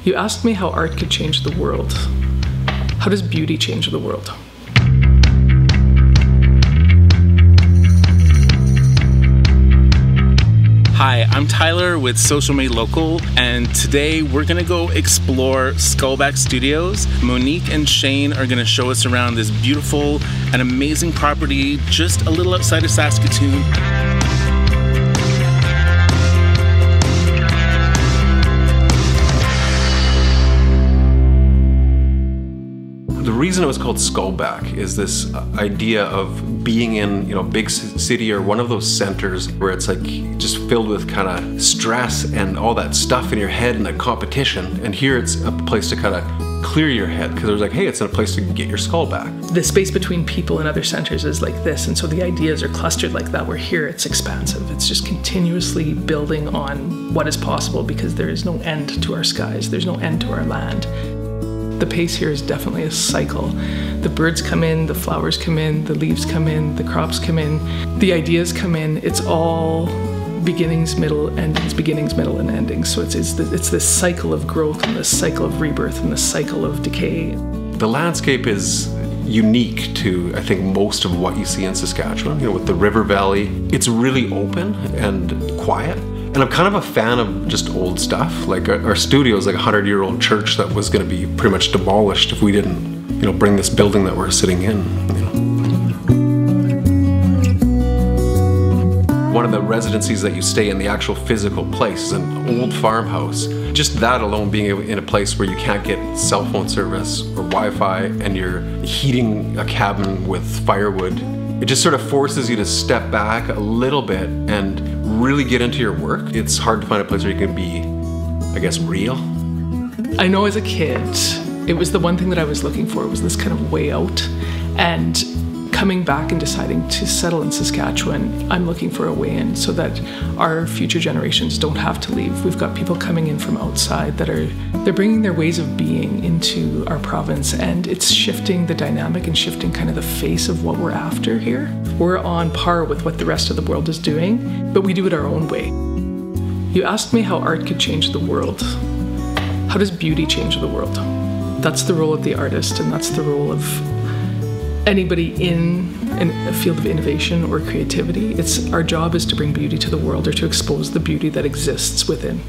You asked me how art could change the world. How does beauty change the world? Hi, I'm Tyler with Social Made Local, and today we're gonna go explore Skullback Studios. Monique and Shayne are gonna show us around this beautiful and amazing property just a little outside of Saskatoon. The reason it was called Skullback is this idea of being in, a big city or one of those centers where it's like just filled with kind of stress and all that stuff in your head and the competition. And here it's a place to kind of clear your head, because it was like, hey, it's a place to get your skull back. The space between people and other centers is like this, and so the ideas are clustered like that. Where here it's expansive. It's just continuously building on what is possible, because there is no end to our skies. There's no end to our land. The pace here is definitely a cycle. The birds come in, the flowers come in, the leaves come in, the crops come in, the ideas come in. It's all beginnings, middle, endings, beginnings, middle, and endings. So it's this cycle of growth and this cycle of rebirth and this cycle of decay. The landscape is unique to, I think, most of what you see in Saskatchewan. With the river valley, it's really open and quiet. And I'm kind of a fan of just old stuff. Like our studio is like a 100-year-old church that was going to be pretty much demolished if we didn't, bring this building that we're sitting in. One of the residencies that you stay in, the actual physical place, is an old farmhouse. Just that alone, being in a place where you can't get cell phone service or Wi-Fi, and you're heating a cabin with firewood, it just sort of forces you to step back a little bit and really get into your work. It's hard to find a place where you can be, I guess, real. I know as a kid, it was the one thing that I was looking for, was this kind of way out. And coming back and deciding to settle in Saskatchewan, I'm looking for a way in so that our future generations don't have to leave. We've got people coming in from outside they're bringing their ways of being into our province, and it's shifting the dynamic and shifting kind of the face of what we're after here. We're on par with what the rest of the world is doing, but we do it our own way. You asked me how art could change the world. How does beauty change the world? That's the role of the artist, and that's the role of anybody in a field of innovation or creativity. Our job is to bring beauty to the world, or to expose the beauty that exists within.